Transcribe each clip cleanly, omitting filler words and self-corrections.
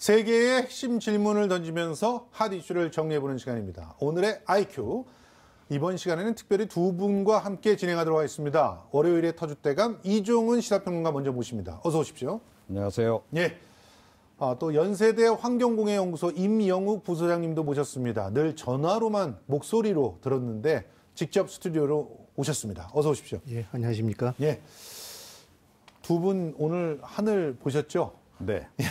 세 개의 핵심 질문을 던지면서 핫 이슈를 정리해보는 시간입니다. 오늘의 IQ. 이번 시간에는 특별히 두 분과 함께 진행하도록 하겠습니다. 월요일의 터줏대감 이종훈 시사평론가 먼저 모십니다. 어서 오십시오. 안녕하세요. 예. 또 연세대 환경공해연구소 임영욱 부소장님도 모셨습니다. 늘 전화로만 목소리로 들었는데 직접 스튜디오로 오셨습니다. 어서 오십시오. 예, 안녕하십니까? 예. 두 분 오늘 하늘 보셨죠? 네. 예.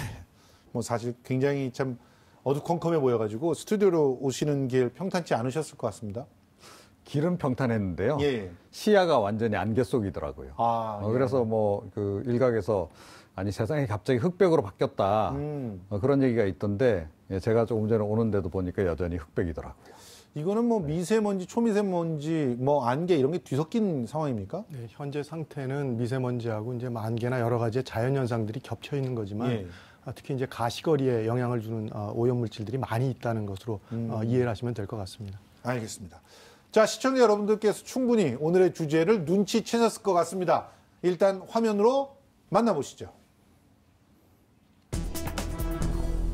뭐 사실 굉장히 참 어두컴컴해 보여가지고 스튜디오로 오시는 길 평탄치 않으셨을 것 같습니다. 길은 평탄했는데요. 예. 시야가 완전히 안개 속이더라고요. 예. 그래서 뭐 그 일각에서 아니 세상이 갑자기 흑백으로 바뀌었다 그런 얘기가 있던데 제가 조금 전에 오는데도 보니까 여전히 흑백이더라고요. 이거는 뭐 미세먼지, 초미세먼지, 뭐 안개 이런 게 뒤섞인 상황입니까? 네, 현재 상태는 미세먼지하고 이제 뭐 안개나 여러 가지의 자연 현상들이 겹쳐 있는 거지만 예. 특히 이제 가시거리에 영향을 주는 오염 물질들이 많이 있다는 것으로 이해를 하시면 될 것 같습니다. 알겠습니다. 자, 시청자 여러분들께서 충분히 오늘의 주제를 눈치채셨을 것 같습니다. 일단 화면으로 만나보시죠.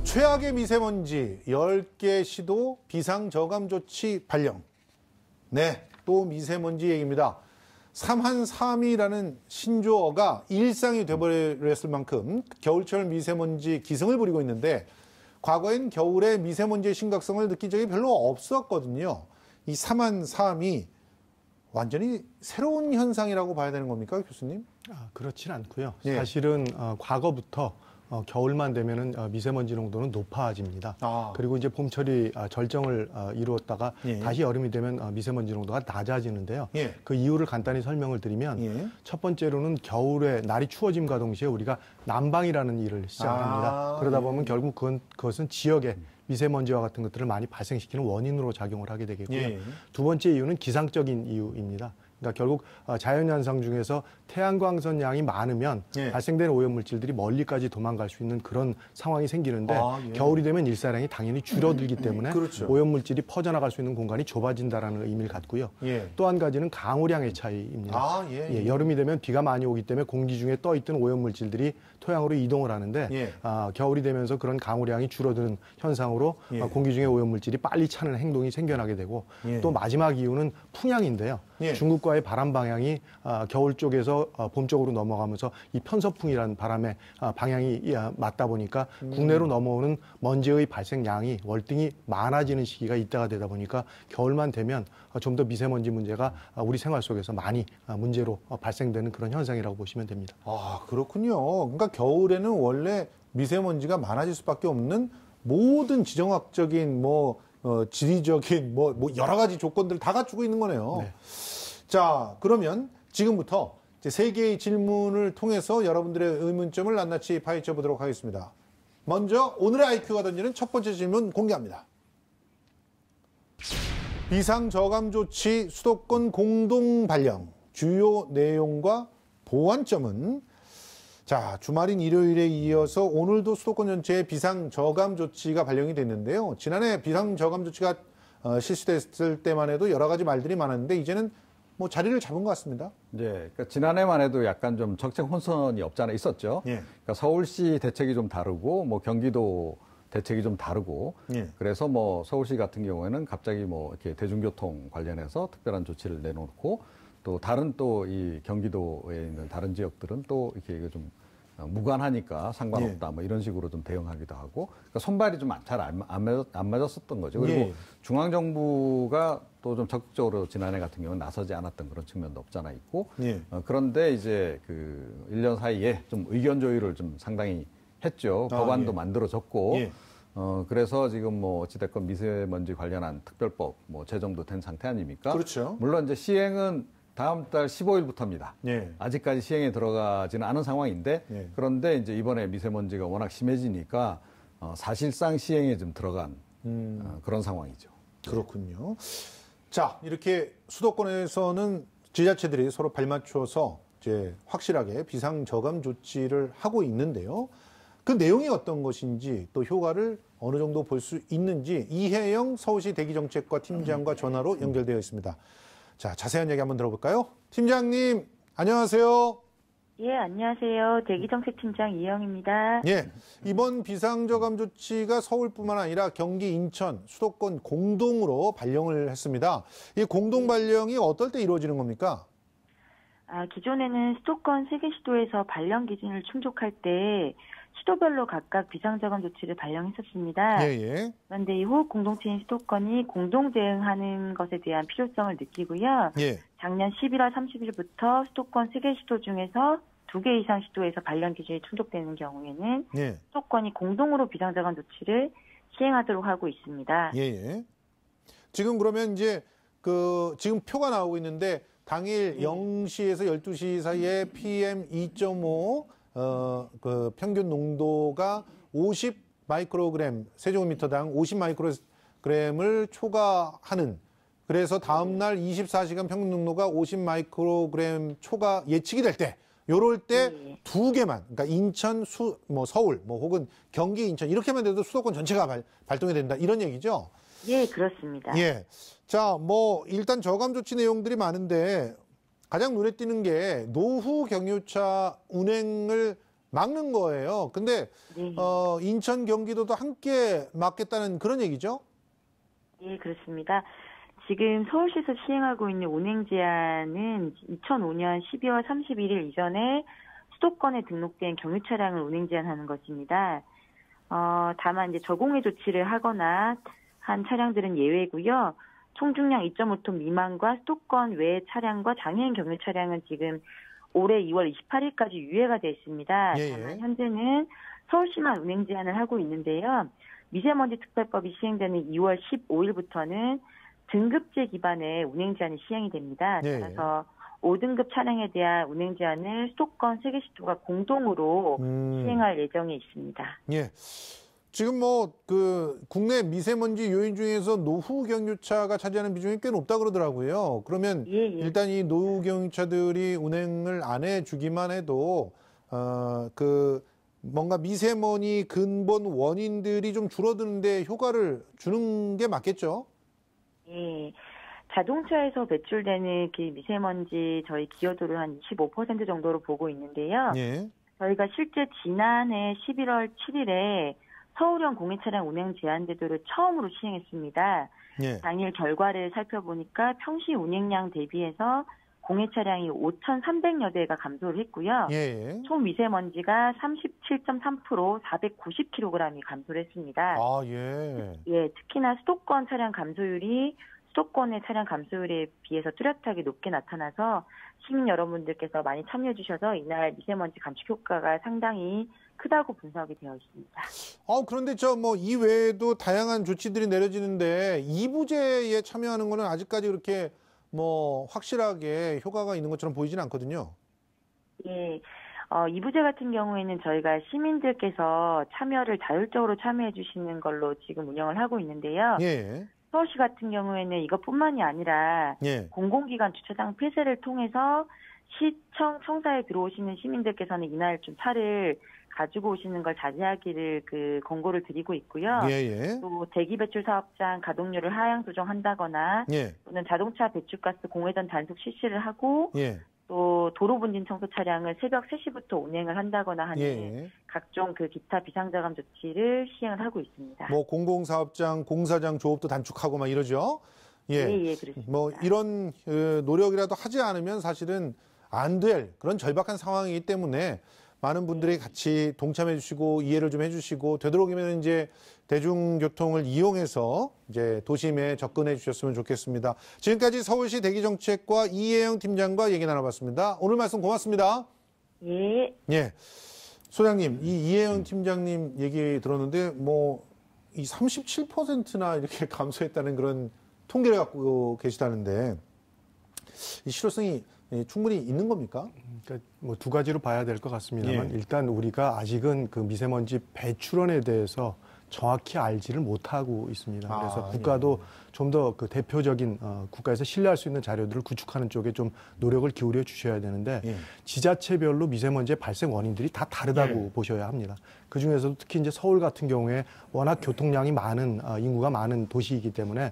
최악의 미세먼지 10개 시도 비상저감 조치 발령. 네, 또 미세먼지 얘기입니다. 삼한삼이라는 신조어가 일상이 되어버렸을 만큼 겨울철 미세먼지 기승을 부리고 있는데 과거엔 겨울에 미세먼지의 심각성을 느낀 적이 별로 없었거든요. 이 삼한삼이 완전히 새로운 현상이라고 봐야 되는 겁니까, 교수님? 그렇진 않고요. 예. 사실은 과거부터 겨울만 되면은 미세먼지 농도는 높아집니다. 그리고 이제 봄철이 절정을 이루었다가 예. 다시 여름이 되면 미세먼지 농도가 낮아지는데요. 예. 그 이유를 간단히 설명을 드리면 예. 첫 번째로는 겨울에 날이 추워짐과 동시에 우리가 난방이라는 일을 시작합니다. 그러다 보면 결국 그것은 지역에 미세먼지와 같은 것들을 많이 발생시키는 원인으로 작용을 하게 되겠고요. 예. 두 번째 이유는 기상적인 이유입니다. 그러니까 결국 자연현상 중에서 태양광선 양이 많으면 예. 발생되는 오염물질들이 멀리까지 도망갈 수 있는 그런 상황이 생기는데 예. 겨울이 되면 일사량이 당연히 줄어들기 때문에 그렇죠. 오염물질이 퍼져나갈 수 있는 공간이 좁아진다는 의미를 갖고요. 예. 또 한 가지는 강우량의 차이입니다. 예. 여름이 되면 비가 많이 오기 때문에 공기 중에 떠있던 오염물질들이 토양으로 이동을 하는데 예. 겨울이 되면서 그런 강우량이 줄어드는 현상으로 예. 공기 중에 오염물질이 빨리 차는 행동이 생겨나게 되고 예. 또 마지막 이유는 풍향인데요. 예. 중국과의 바람 방향이 겨울 쪽에서 봄 쪽으로 넘어가면서 이 편서풍이라는 바람의 방향이 맞다 보니까 국내로 넘어오는 먼지의 발생량이 월등히 많아지는 시기가 이때가 되다 보니까 겨울만 되면 좀 더 미세먼지 문제가 우리 생활 속에서 많이 문제로 발생되는 그런 현상이라고 보시면 됩니다. 그렇군요. 그러니까 겨울에는 원래 미세먼지가 많아질 수밖에 없는 모든 지정학적인 지리적인 여러 가지 조건들을 다 갖추고 있는 거네요. 네. 자, 그러면 지금부터 이제 세 개의 질문을 통해서 여러분들의 의문점을 낱낱이 파헤쳐 보도록 하겠습니다. 먼저 오늘의 IQ가 던지는 첫 번째 질문 공개합니다. 비상저감 조치 수도권 공동 발령, 주요 내용과 보완점은? 자, 주말인 일요일에 이어서 오늘도 수도권 전체에 비상저감 조치가 발령이 됐는데요. 지난해 비상저감 조치가 실시됐을 때만 해도 여러 가지 말들이 많았는데 이제는 자리를 잡은 것 같습니다. 네, 그러니까 지난해만 해도 약간 좀 정책 혼선이 없지 않아 있었죠. 예. 그러니까 서울시 대책이 좀 다르고 경기도 대책이 좀 다르고 예. 그래서 서울시 같은 경우에는 갑자기 이렇게 대중교통 관련해서 특별한 조치를 내놓고 또 다른 이 경기도에 있는 다른 지역들은 또 이렇게 좀 무관하니까 상관없다 이런 식으로 좀 대응하기도 하고 그러니까 손발이 좀 잘 안 맞았었던 거죠. 그리고 예. 중앙정부가 또 좀 적극적으로 지난해 같은 경우는 나서지 않았던 그런 측면도 없잖아 있고 예. 그런데 이제 1년 사이에 좀 의견 조율을 좀 상당히 했죠. 법안도 예. 만들어졌고 예. 그래서 지금 어찌됐건 미세먼지 관련한 특별법 제정도 된 상태 아닙니까? 그렇죠. 물론 이제 시행은 다음 달 15일부터입니다. 예. 아직까지 시행에 들어가지는 않은 상황인데 예. 그런데 이제 이번에 미세먼지가 워낙 심해지니까 사실상 시행에 좀 들어간 그런 상황이죠. 그렇군요. 자, 이렇게 수도권에서는 지자체들이 서로 발맞춰서 이제 확실하게 비상저감 조치를 하고 있는데요. 그 내용이 어떤 것인지 또 효과를 어느 정도 볼 수 있는지 이혜영 서울시 대기정책과 팀장과 전화로 연결되어 있습니다. 자, 자세한 얘기 한번 들어볼까요? 팀장님, 안녕하세요. 예, 안녕하세요. 대기정책팀장 이혜영입니다. 예, 이번 비상저감 조치가 서울뿐만 아니라 경기, 인천, 수도권 공동으로 발령을 했습니다. 이 공동 발령이 어떨 때 이루어지는 겁니까? 기존에는 수도권 3개 시도에서 발령 기준을 충족할 때 시도별로 각각 비상저감 조치를 발령했었습니다. 예, 예. 그런데 이후 공동체인 수도권이 공동 대응하는 것에 대한 필요성을 느끼고요. 예. 작년 11월 30일부터 수도권 3개 시도 중에서 2개 이상 시도에서 발령 기준이 충족되는 경우에는 예. 수도권이 공동으로 비상저감 조치를 시행하도록 하고 있습니다. 예, 예. 지금 그러면 이제 지금 표가 나오고 있는데 당일 0시에서 12시 사이에 PM 2.5 평균 농도가 50 마이크로그램, 세제곱미터당 50 마이크로그램을 초과하는, 그래서 다음날 24시간 평균 농도가 50 마이크로그램 초과 예측이 될 때, 요럴 때 두 개만, 그러니까 인천, 서울, 혹은 경기, 인천, 이렇게만 돼도 수도권 전체가 발동이 된다, 이런 얘기죠? 예, 그렇습니다. 예. 자, 일단 저감 조치 내용들이 많은데 가장 눈에 띄는 게 노후 경유차 운행을 막는 거예요. 근데 네. 인천, 경기도도 함께 막겠다는 그런 얘기죠? 예, 그렇습니다. 지금 서울시에서 시행하고 있는 운행 제한은 2005년 12월 31일 이전에 수도권에 등록된 경유 차량을 운행 제한하는 것입니다. 다만 이제 저공해 조치를 하거나 한 차량들은 예외고요. 총중량 2.5톤 미만과 수도권 외 차량과 장애인 경유 차량은 지금 올해 2월 28일까지 유예가 되어 있습니다. 예, 예. 다만 현재는 서울시만 운행 제한을 하고 있는데요. 미세먼지 특별법이 시행되는 2월 15일부터는 등급제 기반의 운행 제한이 시행이 됩니다. 예, 예. 따라서 5등급 차량에 대한 운행 제한을 수도권 3개 시도가 공동으로 시행할 예정에 있습니다. 예. 지금 국내 미세먼지 요인 중에서 노후 경유차가 차지하는 비중이 꽤 높다 그러더라고요. 그러면 예. 일단 이 노후 경유차들이 운행을 안 해주기만 해도 뭔가 미세먼지 근본 원인들이 좀 줄어드는데 효과를 주는 게 맞겠죠? 예. 자동차에서 배출되는 그 미세먼지 저희 기여도를 한 25% 정도로 보고 있는데요. 예. 저희가 실제 지난해 11월 7일에 서울형 공해 차량 운행 제한 제도를 처음으로 시행했습니다. 예. 당일 결과를 살펴보니까 평시 운행량 대비해서 공해 차량이 5,300여 대가 감소를 했고요. 예. 총 미세먼지가 37.3% 490kg이 감소를 했습니다. 아, 예. 예, 특히나 수도권 차량 감소율이 수도권의 차량 감소율에 비해서 뚜렷하게 높게 나타나서 시민 여러분들께서 많이 참여해 주셔서 이날 미세먼지 감축 효과가 상당히 크다고 분석이 되어 있습니다. 그런데 이 외에도 다양한 조치들이 내려지는데 이부제에 참여하는 거는 아직까지 그렇게 확실하게 효과가 있는 것처럼 보이지는 않거든요. 예. 이부제 같은 경우에는 저희가 시민들께서 참여를 자율적으로 참여해 주시는 걸로 지금 운영을 하고 있는데요. 예. 서울시 같은 경우에는 이것뿐만이 아니라 예. 공공기관 주차장 폐쇄를 통해서 시청 청사에 들어오시는 시민들께서는 이날 좀 차를 가지고 오시는 걸 자제하기를 권고를 드리고 있고요. 예. 또 대기 배출 사업장 가동률을 하향 조정한다거나 예. 또는 자동차 배출가스 공회전 단속 실시를 하고 예. 또 도로 분진 청소 차량을 새벽 3시부터 운행을 한다거나 하는 예. 각종 기타 비상저감 조치를 시행을 하고 있습니다. 공공사업장, 공사장 조업도 단축하고 막 이러죠. 예. 그렇습니다. 이런 노력이라도 하지 않으면 사실은 안 될 그런 절박한 상황이기 때문에 많은 분들이 같이 동참해 주시고 이해를 좀 해주시고 되도록이면 이제 대중교통을 이용해서 이제 도심에 접근해 주셨으면 좋겠습니다. 지금까지 서울시 대기정책과 이혜영 팀장과 얘기 나눠봤습니다. 오늘 말씀 고맙습니다. 예. 예. 소장님, 이 이혜영 팀장님 얘기 들었는데 이 37%나 이렇게 감소했다는 그런 통계를 갖고 계시다는데 이 실효성이 충분히 있는 겁니까? 그러니까 두 가지로 봐야 될 것 같습니다만 예. 일단 우리가 아직은 그 미세먼지 배출원에 대해서 정확히 알지를 못하고 있습니다. 그래서 국가도 좀 더 그 대표적인 국가에서 신뢰할 수 있는 자료들을 구축하는 쪽에 좀 노력을 기울여 주셔야 되는데 지자체별로 미세먼지의 발생 원인들이 다 다르다고 보셔야 합니다. 그 중에서도 특히 이제 서울 같은 경우에 워낙 교통량이 많은 인구가 많은 도시이기 때문에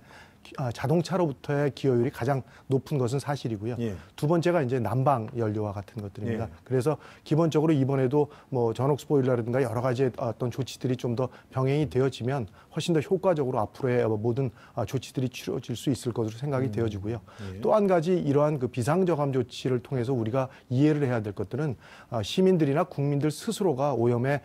자동차로부터의 기여율이 가장 높은 것은 사실이고요. 예. 두 번째가 이제 난방 연료와 같은 것들입니다. 예. 그래서 기본적으로 이번에도 뭐 전옥 스포일러라든가 여러 가지 어떤 조치들이 좀 더 병행이 되어지면 훨씬 더 효과적으로 앞으로의 모든 조치들이 치러질 수 있을 것으로 생각이 되어지고요. 예. 또 한 가지 이러한 그 비상저감 조치를 통해서 우리가 이해를 해야 될 것들은 시민들이나 국민들 스스로가 오염의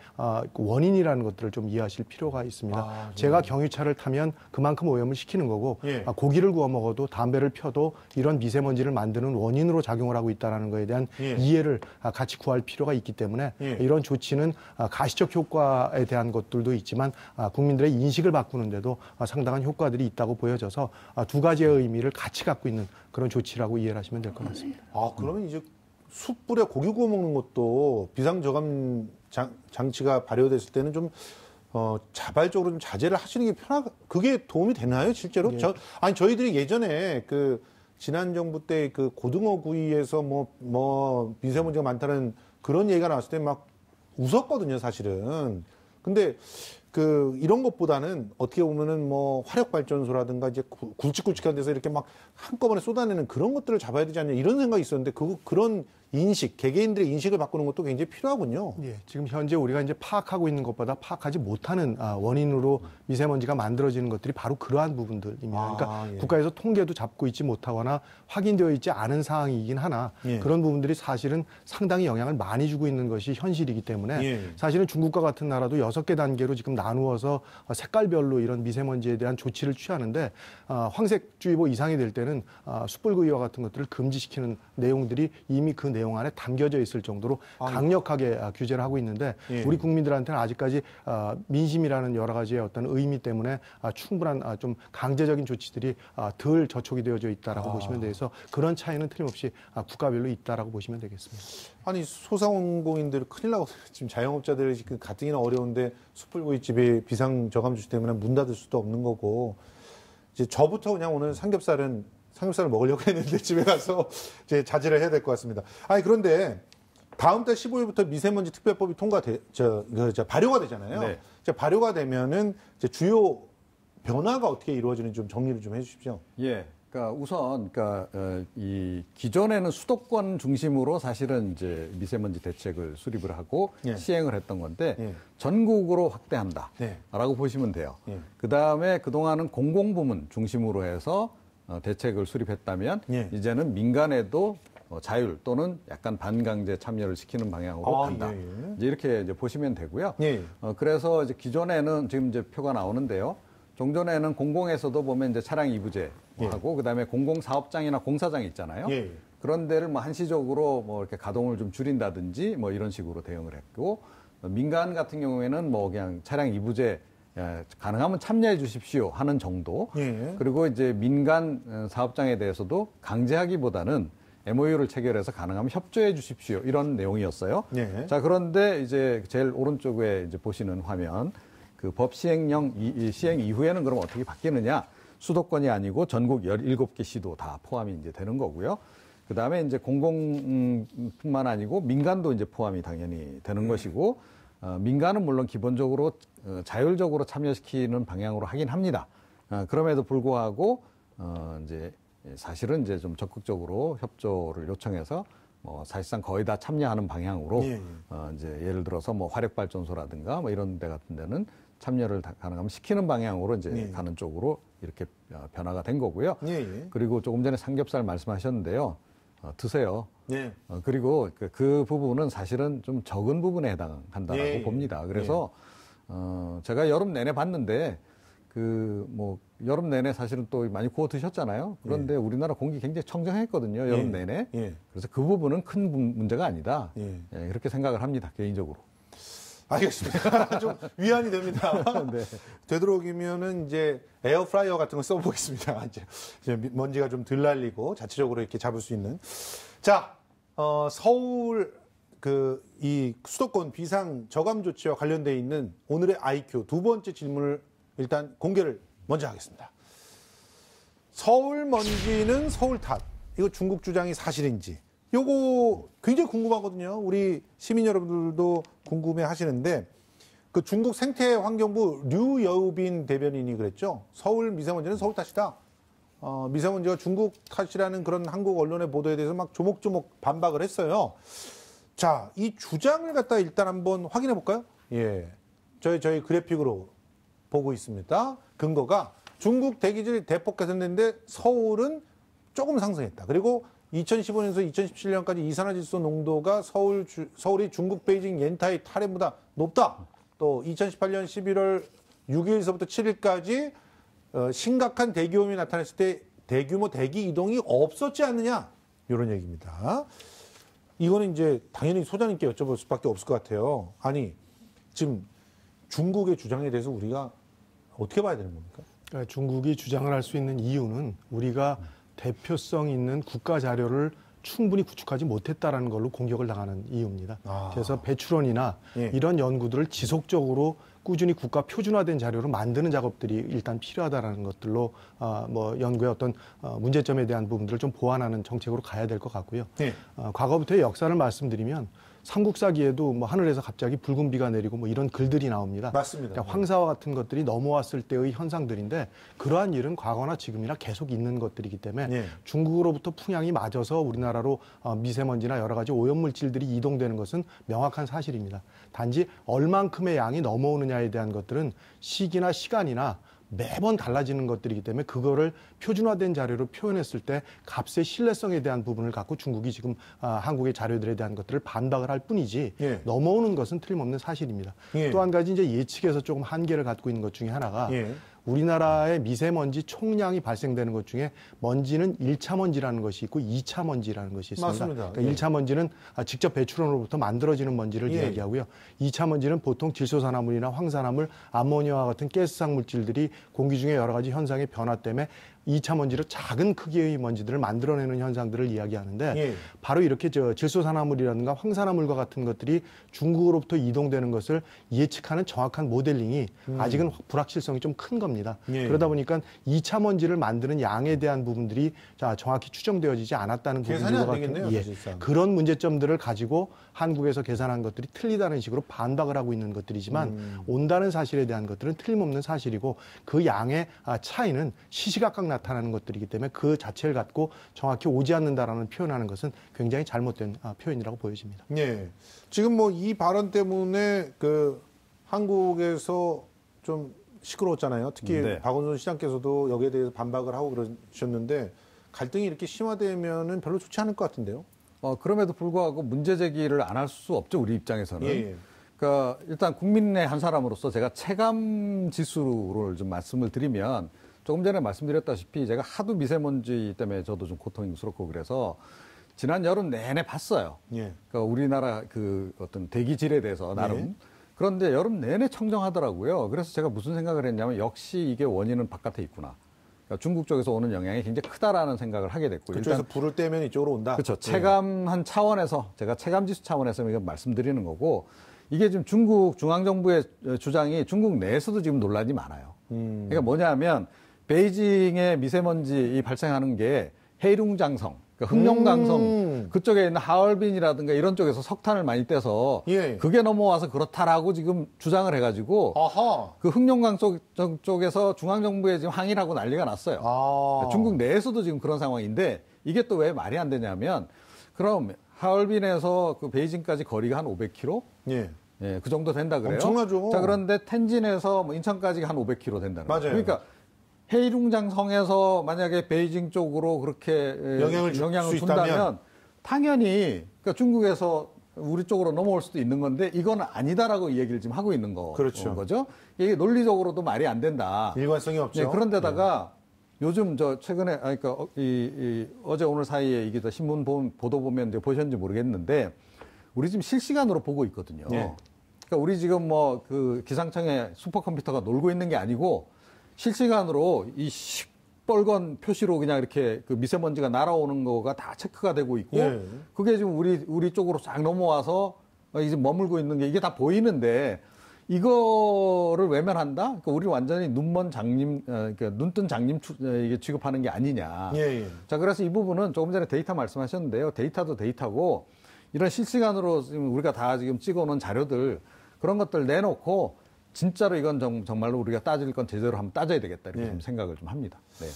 원인이라는 것들을 좀 이해하실 필요가 있습니다. 네. 제가 경유차를 타면 그만큼 오염을 시키는 거고 예. 고기를 구워 먹어도 담배를 펴도 이런 미세먼지를 만드는 원인으로 작용을 하고 있다는 것에 대한 예. 이해를 같이 구할 필요가 있기 때문에 예. 이런 조치는 가시적 효과에 대한 것들도 있지만 국민들의 인식을 바꾸는데도 상당한 효과들이 있다고 보여져서 두 가지의 의미를 같이 갖고 있는 그런 조치라고 이해를 하시면 될 것 같습니다. 그러면 이제 숯불에 고기 구워 먹는 것도 비상저감 장치가 발효됐을 때는 좀 자발적으로 좀 자제를 하시는 게 그게 도움이 되나요, 실제로? 네. 저희들이 예전에 지난 정부 때 고등어 구이에서 뭐 미세먼지가 많다는 그런 얘기가 나왔을 때 막 웃었거든요, 사실은. 근데 이런 것보다는 어떻게 보면은 뭐 화력발전소라든가 이제 굵직굵직한 데서 이렇게 막 한꺼번에 쏟아내는 그런 것들을 잡아야 되지 않냐 이런 생각이 있었는데 그런 인식, 개개인들의 인식을 바꾸는 것도 굉장히 필요하군요. 예, 지금 현재 우리가 이제 파악하고 있는 것보다 파악하지 못하는 원인으로 미세먼지가 만들어지는 것들이 바로 그러한 부분들입니다. 그러니까 예. 국가에서 통계도 잡고 있지 못하거나 확인되어 있지 않은 사항이긴 하나 예. 그런 부분들이 사실은 상당히 영향을 많이 주고 있는 것이 현실이기 때문에 예. 사실은 중국과 같은 나라도 6개 단계로 지금 나누어서 색깔별로 이런 미세먼지에 대한 조치를 취하는데 황색주의보 이상이 될 때는 숯불구이와 같은 것들을 금지시키는 내용들이 이미 그 내용 안에 담겨져 있을 정도로 강력하게 규제를 하고 있는데 예. 우리 국민들한테는 아직까지 민심이라는 여러 가지의 어떤 의미 때문에 충분한 좀 강제적인 조치들이 덜 저촉이 되어져 있다라고 보시면 돼서 그런 차이는 틀림없이 국가별로 있다라고 보시면 되겠습니다. 아니 소상공인들 큰일 나거든요. 지금 자영업자들이 가뜩이나 어려운데 숯불구이집이 비상저감 조치 때문에 문 닫을 수도 없는 거고 이제 저부터 그냥 오늘 삼겹살을 먹으려고 했는데 집에 가서 이제 자제를 해야 될 것 같습니다. 그런데 다음 달 15일부터 미세먼지 특별법이 발효가 되잖아요. 네. 이제 발효가 되면은 이제 주요 변화가 어떻게 이루어지는지 좀 정리를 좀 해주십시오. 예. 그러니까 우선 이 기존에는 수도권 중심으로 사실은 이제 미세먼지 대책을 수립을 하고 예. 시행을 했던 건데 예. 전국으로 네. 확대한다라고 보시면 돼요. 예. 그다음에 그동안은 공공부문 중심으로 해서 대책을 수립했다면 예. 이제는 민간에도 자율 또는 약간 반강제 참여를 시키는 방향으로 간다. 예. 이제 이렇게 이제 보시면 되고요. 예. 그래서 이제 기존에는 지금 이제 표가 나오는데요. 종전에는 공공에서도 보면 이제 차량 이부제 하고 그다음에 공공사업장이나 공사장 있잖아요. 예. 그런 데를 뭐 한시적으로 뭐 이렇게 가동을 좀 줄인다든지 뭐 이런 식으로 대응을 했고 민간 같은 경우에는 뭐 그냥 차량 이부제 가능하면 참여해 주십시오 하는 정도. 예. 그리고 이제 민간 사업장에 대해서도 강제하기보다는 MOU를 체결해서 가능하면 협조해 주십시오 이런 내용이었어요. 예. 자, 그런데 이제 제일 오른쪽에 이제 보시는 화면 그 법 시행령 시행 이후에는 그럼 어떻게 바뀌느냐? 수도권이 아니고 전국 17개 시도 다 포함이 이제 되는 거고요. 그다음에 이제 공공뿐만 아니고 민간도 이제 포함이 당연히 되는 것이고 민간은 물론 기본적으로 자율적으로 참여시키는 방향으로 하긴 합니다. 그럼에도 불구하고 이제 사실은 이제 좀 적극적으로 협조를 요청해서 뭐 사실상 거의 다 참여하는 방향으로 예. 이제 예를 들어서 뭐 화력발전소라든가 뭐 이런 데 같은 데는 참여를 가능하면 시키는 방향으로 이제 예. 가는 쪽으로 이렇게 변화가 된 거고요. 예. 그리고 조금 전에 삼겹살 말씀하셨는데요. 드세요. 예. 그리고 그 부분은 사실은 좀 적은 부분에 해당한다라고 예. 봅니다. 그래서 제가 여름 내내 봤는데 뭐 여름 내내 사실은 또 많이 구워 드셨잖아요. 그런데 우리나라 공기 굉장히 청정했거든요. 여름 내내. 예. 그래서 그 부분은 큰 문제가 아니다. 예. 그렇게 생각을 합니다. 개인적으로. 알겠습니다. 좀 위안이 됩니다. 네. 되도록이면은 이제 에어프라이어 같은 거 써보겠습니다. 이제 먼지가 좀 덜 날리고 자체적으로 이렇게 잡을 수 있는. 자, 서울 이 수도권 비상 저감 조치와 관련돼 있는 오늘의 IQ 두 번째 질문을 일단 공개를 먼저 하겠습니다. 서울 먼지는 서울 탓. 이거 중국 주장이 사실인지. 요거 굉장히 궁금하거든요. 우리 시민 여러분들도 궁금해 하시는데 그 중국 생태환경부 류여빈 대변인이 그랬죠. 서울 미세먼지는 서울 탓이다. 미세먼지가 중국 탓이라는 그런 한국 언론의 보도에 대해서 막 조목조목 반박을 했어요. 자, 이 주장을 갖다 일단 한번 확인해 볼까요? 예. 저희 그래픽으로 보고 있습니다. 근거가 중국 대기질이 대폭 개선됐는데 서울은 조금 상승했다. 그리고 2015년에서 2017년까지 이산화질소 농도가 서울이 중국 베이징 옌타이 타렘보다 높다. 또 2018년 11월 6일서부터 7일까지 심각한 대기오염이 나타났을 때 대규모 대기 이동이 없었지 않느냐. 이런 얘기입니다. 이거는 이제 당연히 소장님께 여쭤볼 수밖에 없을 것 같아요. 아니, 지금 중국의 주장에 대해서 우리가 어떻게 봐야 되는 겁니까? 그러니까 중국이 주장을 할 수 있는 이유는 우리가 대표성 있는 국가 자료를 충분히 구축하지 못했다라는 걸로 공격을 당하는 이유입니다. 그래서 배출원이나 예. 이런 연구들을 지속적으로 꾸준히 국가 표준화된 자료로 만드는 작업들이 일단 필요하다라는 것들로 뭐 연구의 어떤 문제점에 대한 부분들을 좀 보완하는 정책으로 가야 될 것 같고요. 예. 과거부터의 역사를 말씀드리면 삼국사기에도 뭐 하늘에서 갑자기 붉은 비가 내리고 뭐 이런 글들이 나옵니다. 맞습니다. 그러니까 황사와 같은 것들이 넘어왔을 때의 현상들인데 그러한 일은 과거나 지금이나 계속 있는 것들이기 때문에 예. 중국으로부터 풍향이 맞아서 우리나라로 미세먼지나 여러 가지 오염물질들이 이동되는 것은 명확한 사실입니다. 단지 얼만큼의 양이 넘어오느냐에 대한 것들은 시기나 시간이나 매번 달라지는 것들이기 때문에 그거를 표준화된 자료로 표현했을 때 값의 신뢰성에 대한 부분을 갖고 중국이 지금 한국의 자료들에 대한 것들을 반박을 할 뿐이지 예. 넘어오는 것은 틀림없는 사실입니다. 예. 또 한 가지 이제 예측에서 조금 한계를 갖고 있는 것 중에 하나가 예. 우리나라의 미세먼지 총량이 발생되는 것 중에 먼지는 1차 먼지라는 것이 있고 2차 먼지라는 것이 있습니다. 맞습니다. 그러니까 예. 1차 먼지는 직접 배출원으로부터 만들어지는 먼지를 예. 이야기하고요. 2차 먼지는 보통 질소산화물이나 황산화물, 암모니아와 같은 가스상 물질들이 공기 중에 여러 가지 현상의 변화 때문에 2차 먼지로 작은 크기의 먼지들을 만들어내는 현상들을 이야기하는데 예. 바로 이렇게 질소산화물이라든가 황산화물과 같은 것들이 중국으로부터 이동되는 것을 예측하는 정확한 모델링이 아직은 불확실성이 좀 큰 겁니다. 예. 그러다 보니까 2차 먼지를 만드는 양에 대한 부분들이 정확히 추정되어지지 않았다는 계산이 부분들과 안 같은 되겠네요, 사실상. 그런 문제점들을 가지고 한국에서 계산한 것들이 틀리다는 식으로 반박을 하고 있는 것들이지만 온다는 사실에 대한 것들은 틀림없는 사실이고 그 양의 차이는 시시각각 나타나는 것들이기 때문에 그 자체를 갖고 정확히 오지 않는다라는 표현하는 것은 굉장히 잘못된 표현이라고 보여집니다. 예. 지금 뭐 이 발언 때문에 그 한국에서 좀 시끄러웠잖아요. 특히 네. 박원순 시장께서도 여기에 대해서 반박을 하고 그러셨는데 갈등이 이렇게 심화되면은 별로 좋지 않을 것 같은데요. 그럼에도 불구하고 문제 제기를 안 할 수 없죠, 우리 입장에서는. 예. 그러니까 일단 국민의 한 사람으로서 제가 체감 지수를 좀 말씀을 드리면 조금 전에 말씀드렸다시피 제가 하도 미세먼지 때문에 저도 좀 고통스럽고 그래서 지난 여름 내내 봤어요. 예. 그러니까 우리나라 그 어떤 대기질에 대해서 나름. 예. 그런데 여름 내내 청정하더라고요. 그래서 제가 무슨 생각을 했냐면 역시 이게 원인은 바깥에 있구나. 그러니까 중국 쪽에서 오는 영향이 굉장히 크다라는 생각을 하게 됐고. 그쪽에서 일단 불을 떼면 이쪽으로 온다. 그렇죠. 체감한 차원에서 제가 체감지수 차원에서 이거 말씀드리는 거고 이게 지금 중국 중앙정부의 주장이 중국 내에서도 지금 논란이 많아요. 그러니까 뭐냐면 베이징의 미세먼지 발생하는 게 해룽장성, 그러니까 흑룡강성 그쪽에 있는 하얼빈이라든가 이런 쪽에서 석탄을 많이 떼서 예. 그게 넘어와서 그렇다라고 지금 주장을 해가지고 아하. 그 흑룡강 쪽에서 중앙정부에 지금 항의를 하고 난리가 났어요. 중국 내에서도 지금 그런 상황인데 이게 또 왜 말이 안 되냐면 그럼 하얼빈에서 그 베이징까지 거리가 한 500km? 예. 예, 그 정도 된다 그래요. 엄청나죠. 자, 그런데 텐진에서 뭐 인천까지 한 500km 된다는 거예요. 맞아요. 그러니까 해이룽장성에서 만약에 베이징 쪽으로 그렇게 영향을 줄 수 준다면 있다면? 당연히 그러니까 중국에서 우리 쪽으로 넘어올 수도 있는 건데 이건 아니다라고 이 얘기를 지금 하고 있는 그렇죠. 거죠. 이게 논리적으로도 말이 안 된다. 일관성이 없죠. 네, 그런데다가 요즘 최근에 그러니까 어제 오늘 사이에 이게 신문 보도 보면 이제 보셨는지 모르겠는데 우리 지금 실시간으로 보고 있거든요. 네. 그러니까 우리 지금 뭐 그 기상청에 슈퍼컴퓨터가 놀고 있는 게 아니고 실시간으로 이 시뻘건 표시로 그냥 이렇게 그 미세먼지가 날아오는 거가 다 체크가 되고 있고 예. 그게 지금 우리 쪽으로 쫙 넘어와서 이제 머물고 있는 게 이게 다 보이는데 이거를 외면한다? 그러니까 우리 완전히 눈먼 장님, 그러니까 눈뜬 장님 이게 취급하는 게 아니냐. 예. 자, 그래서 이 부분은 조금 전에 데이터 말씀하셨는데요. 데이터도 데이터고 이런 실시간으로 지금 우리가 다 지금 찍어놓은 자료들 그런 것들 내놓고 진짜로 이건 정말로 우리가 따질 건 제대로 한번 따져야 되겠다 이렇게 좀 생각을 좀 합니다. 네.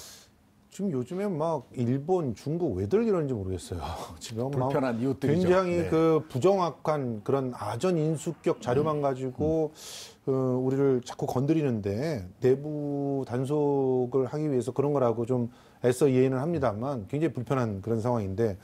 지금 요즘에 막 일본, 중국 왜들 이러는지 모르겠어요. 지금 막 불편한 이웃들이죠. 굉장히 네. 그 부정확한 그런 아전 인수격 자료만 가지고 우리를 자꾸 건드리는데 내부 단속을 하기 위해서 그런 거라고 좀 애써 이해는 합니다만 굉장히 불편한 그런 상황인데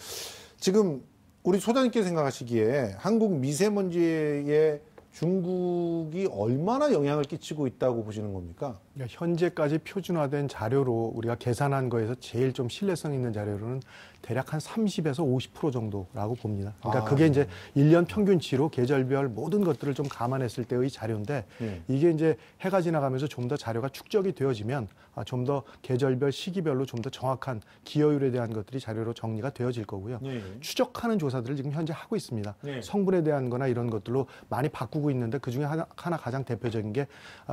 지금 우리 소장님께 생각하시기에 한국 미세먼지에 중국이 얼마나 영향을 끼치고 있다고 보시는 겁니까? 그러니까 현재까지 표준화된 자료로 우리가 계산한 거에서 제일 좀 신뢰성 있는 자료로는 대략 한 30에서 50% 정도라고 봅니다. 그러니까 그게 이제 1년 평균치로 계절별 모든 것들을 좀 감안했을 때의 자료인데 이게 이제 해가 지나가면서 좀 더 자료가 축적이 되어지면 좀 더 계절별 시기별로 좀 더 정확한 기여율에 대한 것들이 자료로 정리가 되어질 거고요. 추적하는 조사들을 지금 현재 하고 있습니다. 성분에 대한 거나 이런 것들로 많이 바꾸고 있는데 그중에 하나 가장 대표적인 게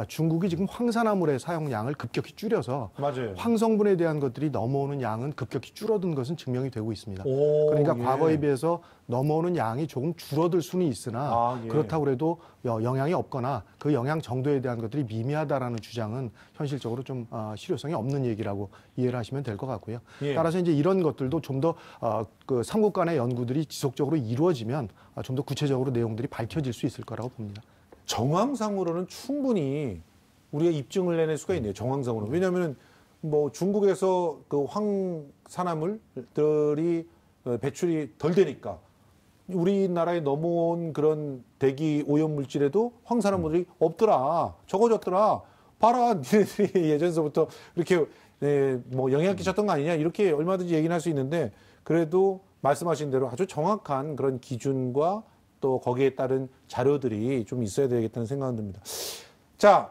중국이 지금 황산화물의 사용량을 급격히 줄여서 맞아요. 황성분에 대한 것들이 넘어오는 양은 급격히 줄어든 것은 증명이 되고 있습니다. 그러니까 예. 과거에 비해서 넘어오는 양이 조금 줄어들 수는 있으나 예. 그렇다고 해도 영향이 없거나 그 영향 정도에 대한 것들이 미미하다라는 주장은 현실적으로 좀 실효성이 없는 얘기라고 이해를 하시면 될 것 같고요. 예. 따라서 이제 이런 것들도 좀 더 그 삼국 간의 연구들이 지속적으로 이루어지면 좀 더 구체적으로 내용들이 밝혀질 수 있을 거라고 봅니다. 정황상으로는 충분히 우리가 입증을 내낼 수가 있네요. 정황상으로. 왜냐하면 뭐 중국에서 그 황산화물들이 배출이 덜 되니까 우리나라에 넘어온 그런 대기 오염 물질에도 황산화물이 없더라, 적어졌더라. 봐라, 니네들이 예전서부터 이렇게 뭐 영향 끼쳤던 거 아니냐 이렇게 얼마든지 얘기는 할 수 있는데 그래도 말씀하신 대로 아주 정확한 그런 기준과 또 거기에 따른 자료들이 좀 있어야 되겠다는 생각은 듭니다. 자,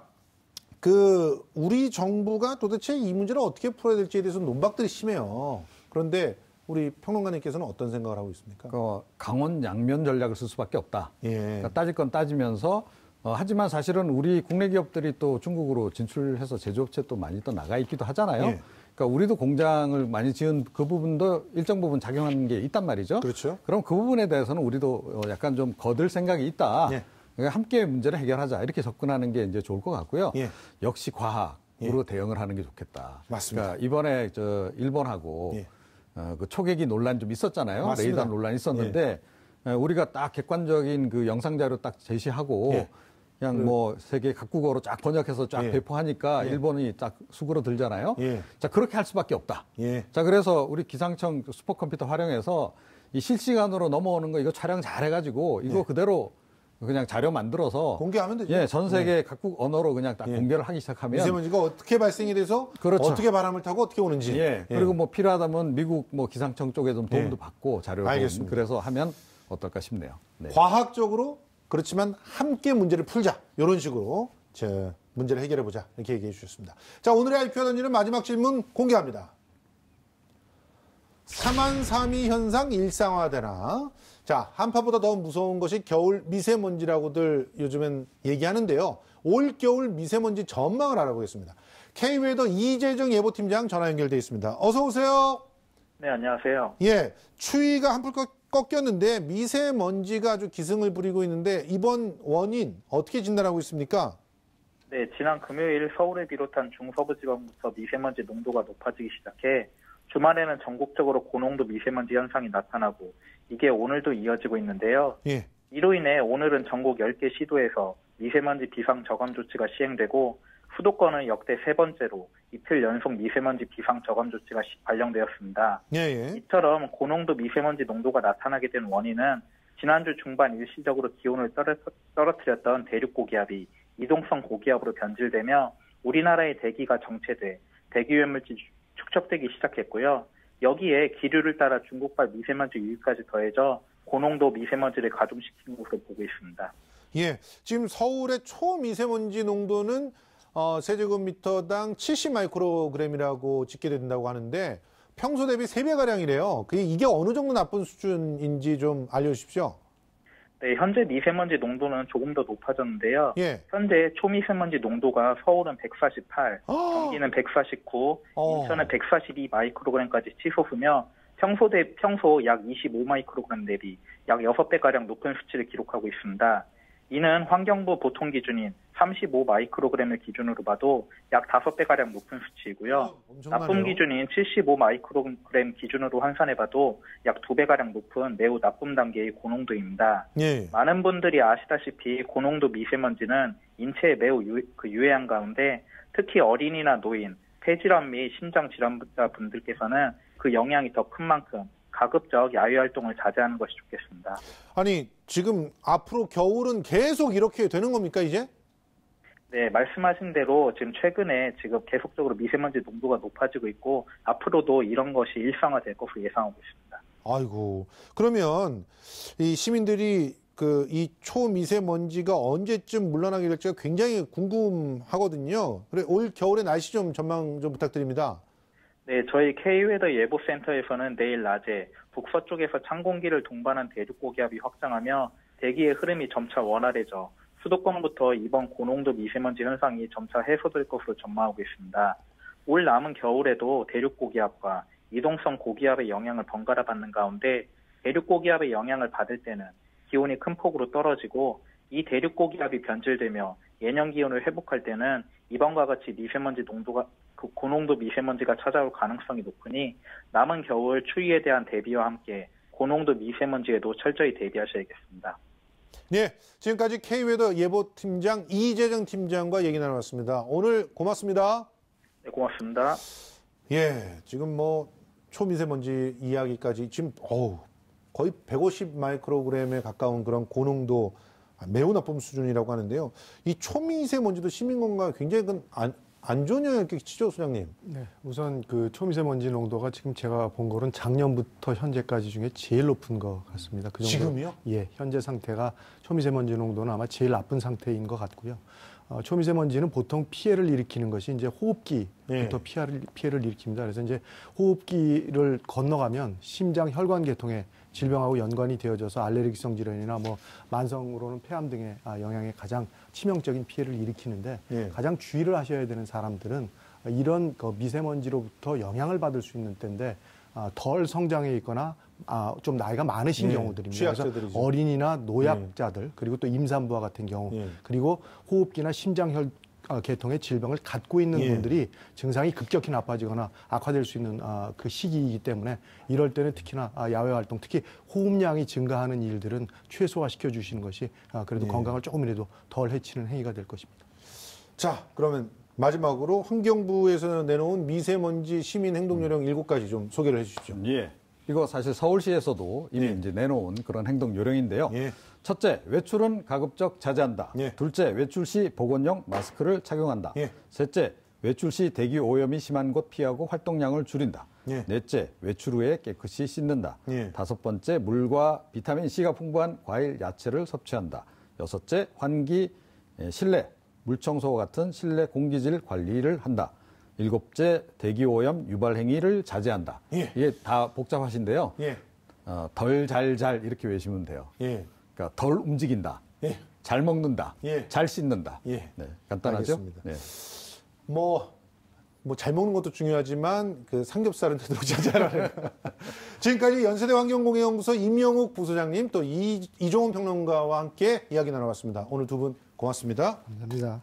우리 정부가 도대체 이 문제를 어떻게 풀어야 될지에 대해서 논박들이 심해요. 그런데 우리 평론가님께서는 어떤 생각을 하고 있습니까? 강원 양면 전략을 쓸 수밖에 없다. 예. 그러니까 따질 건 따지면서 하지만 사실은 우리 국내 기업들이 또 중국으로 진출해서 제조업체 또 많이 또 나가 있기도 하잖아요. 예. 그러니까 우리도 공장을 많이 지은 그 부분도 일정 부분 작용하는 게 있단 말이죠. 그렇죠. 그럼 그 부분에 대해서는 우리도 약간 좀 거들 생각이 있다. 예. 그러니까 함께 문제를 해결하자 이렇게 접근하는 게 이제 좋을 것 같고요. 예. 역시 과학으로 대응을 하는 게 좋겠다. 맞습니다. 그러니까 이번에 일본하고 예. 그 초계기 논란 좀 있었잖아요. 맞습니다. 레이더 논란이 있었는데 우리가 딱 객관적인 그 영상 자료 딱 제시하고 예. 그냥 뭐 세계 각국어로 쫙 번역해서 쫙 예. 배포하니까 예. 일본이 딱 수그러들잖아요. 예. 자, 그렇게 할 수밖에 없다. 예. 자, 그래서 우리 기상청 슈퍼컴퓨터 활용해서 이 실시간으로 넘어오는 거 이거 촬영 잘 해가지고 이거 그대로 그냥 자료 만들어서 공개하면 되죠. 예, 전 세계 각국 언어로 그냥 딱 공개를 하기 시작하면 미세먼지가 어떻게 발생이 돼서 그렇죠. 어떻게 바람을 타고 어떻게 오는지. 예. 그리고 뭐 필요하다면 미국 뭐 기상청 쪽에 좀 도움도 받고 자료를 알겠습니다. 그래서 하면 어떨까 싶네요. 네. 과학적으로 그렇지만 함께 문제를 풀자. 이런 식으로 문제를 해결해 보자. 이렇게 얘기해 주셨습니다. 자, 오늘의 IQ가 던지는 마지막 질문 공개합니다. 3만3이 현상 일상화되나? 자, 한파보다 더 무서운 것이 겨울 미세먼지라고들 요즘엔 얘기하는데요. 올 겨울 미세먼지 전망을 알아보겠습니다. K웨더 이재정 예보팀장 전화 연결돼 있습니다. 어서 오세요. 네, 안녕하세요. 예, 추위가 한풀 꺾였는데 미세먼지가 아주 기승을 부리고 있는데 이번 원인 어떻게 진단하고 있습니까? 네, 지난 금요일 서울을 비롯한 중서부 지방부터 미세먼지 농도가 높아지기 시작해 주말에는 전국적으로 고농도 미세먼지 현상이 나타나고 이게 오늘도 이어지고 있는데요. 예. 이로 인해 오늘은 전국 10개 시도에서 미세먼지 비상 저감 조치가 시행되고 수도권은 역대 세 번째로 이틀 연속 미세먼지 비상 저감 조치가 발령되었습니다. 예. 이처럼 고농도 미세먼지 농도가 나타나게 된 원인은 지난주 중반 일시적으로 기온을 떨어뜨렸던 대륙 고기압이 이동성 고기압으로 변질되며 우리나라의 대기가 정체돼 대기오염물질이 축적되기 시작했고요. 여기에 기류를 따라 중국발 미세먼지 유입까지 더해져 고농도 미세먼지를 가중시킨 것으로 보고 있습니다. 예, 지금 서울의 초미세먼지 농도는 세제곱미터당 70 마이크로그램이라고 집계된다고 하는데 평소 대비 3배가량이래요. 이게 어느 정도 나쁜 수준인지 좀 알려주십시오. 네, 현재 미세먼지 농도는 조금 더 높아졌는데요. 예. 현재 초미세먼지 농도가 서울은 148, 경기는 149, 인천은 142 마이크로그램까지 치솟으며 평소 약 25 마이크로그램 대비 약 6배가량 높은 수치를 기록하고 있습니다. 이는 환경부 보통 기준인 35 마이크로그램을 기준으로 봐도 약 5배가량 높은 수치이고요. 엄청나네요. 나쁨 기준인 75 마이크로그램 기준으로 환산해 봐도 약 2배가량 높은 매우 나쁨 단계의 고농도입니다. 예. 많은 분들이 아시다시피 고농도 미세먼지는 인체에 매우 유해한 가운데 특히 어린이나 노인, 폐질환 및 심장질환자 분들께서는 그 영향이 더 큰 만큼 가급적 야외 활동을 자제하는 것이 좋겠습니다. 아니 지금 앞으로 겨울은 계속 이렇게 되는 겁니까 이제? 네, 말씀하신 대로 지금 최근에 지금 계속적으로 미세먼지 농도가 높아지고 있고 앞으로도 이런 것이 일상화될 것으로 예상하고 있습니다. 아이고 그러면 이 시민들이 이 초미세먼지가 언제쯤 물러나게 될지가 굉장히 궁금하거든요. 그래 올 겨울의 날씨 좀 전망 좀 부탁드립니다. 네, 저희 K웨더 예보센터에서는 내일 낮에 북서쪽에서 찬 공기를 동반한 대륙 고기압이 확장하며 대기의 흐름이 점차 원활해져 수도권부터 이번 고농도 미세먼지 현상이 점차 해소될 것으로 전망하고 있습니다. 올 남은 겨울에도 대륙 고기압과 이동성 고기압의 영향을 번갈아 받는 가운데 대륙 고기압의 영향을 받을 때는 기온이 큰 폭으로 떨어지고 이 대륙 고기압이 변질되며 예년 기온을 회복할 때는 이번과 같이 미세먼지 농도가 고농도 미세먼지가 찾아올 가능성이 높으니 남은 겨울 추위에 대한 대비와 함께 고농도 미세먼지에도 철저히 대비하셔야겠습니다. 네, 지금까지 K웨더 예보팀장 이재정 팀장과 얘기 나눠봤습니다. 오늘 고맙습니다. 네, 고맙습니다. 예, 지금 초미세먼지 이야기까지 지금 거의 150 마이크로그램에 가까운 그런 고농도 매우 나쁨 수준이라고 하는데요. 이 초미세먼지도 시민 건강에 굉장히 안 좋은 영향을 끼치죠, 소장님? 네, 우선 그 초미세먼지 농도가 지금 제가 본 거는 작년부터 현재까지 중에 제일 높은 것 같습니다. 그 정도, 지금이요? 예, 현재 상태가 초미세먼지 농도는 아마 제일 나쁜 상태인 것 같고요. 초미세먼지는 보통 피해를 일으키는 것이 이제 호흡기부터 예. 피해를 일으킵니다. 그래서 이제 호흡기를 건너가면 심장 혈관 계통에 질병하고 연관이 되어져서 알레르기성 질환이나 만성으로는 폐암 등의 영향에 가장 치명적인 피해를 일으키는데 예. 가장 주의를 하셔야 되는 사람들은 이런 미세먼지로부터 영향을 받을 수 있는 때인데 덜 성장해 있거나 좀 나이가 많으신 예. 경우들입니다. 취약자들이죠. 그래서 어린이나 노약자들 그리고 또 임산부와 같은 경우 예. 그리고 호흡기나 심장혈 계통의 질병을 갖고 있는 예. 분들이 증상이 급격히 나빠지거나 악화될 수 있는 그 시기이기 때문에 이럴 때는 특히나 야외 활동, 특히 호흡량이 증가하는 일들은 최소화시켜 주시는 것이 그래도 예. 건강을 조금이라도 덜 해치는 행위가 될 것입니다. 자, 그러면 마지막으로 환경부에서 내놓은 미세먼지 시민 행동 요령 7가지 좀 소개를 해 주십시오. 예. 이거 사실 서울시에서도 이미 예. 이제 내놓은 그런 행동 요령인데요. 예. 첫째, 외출은 가급적 자제한다. 예. 둘째, 외출 시 보건용 마스크를 착용한다. 예. 셋째, 외출 시 대기 오염이 심한 곳 피하고 활동량을 줄인다. 예. 넷째, 외출 후에 깨끗이 씻는다. 예. 다섯 번째, 물과 비타민 C가 풍부한 과일, 야채를 섭취한다. 여섯째, 환기, 실내, 물청소와 같은 실내 공기질 관리를 한다. 일곱째, 대기 오염 유발 행위를 자제한다. 예. 이게 다 복잡하신데요. 예. 덜, 잘 이렇게 외우시면 돼요. 예. 그러니까 덜 움직인다. 예. 잘 먹는다. 예. 잘 씻는다. 예. 네, 간단하죠? 알겠습니다. 네. 잘 먹는 것도 중요하지만 삼겹살은 되도록이지 않아요. 지금까지 연세대 환경공해연구소 임영욱 부소장님 또 이종훈 평론가와 함께 이야기 나눠봤습니다. 오늘 두 분 고맙습니다. 감사합니다.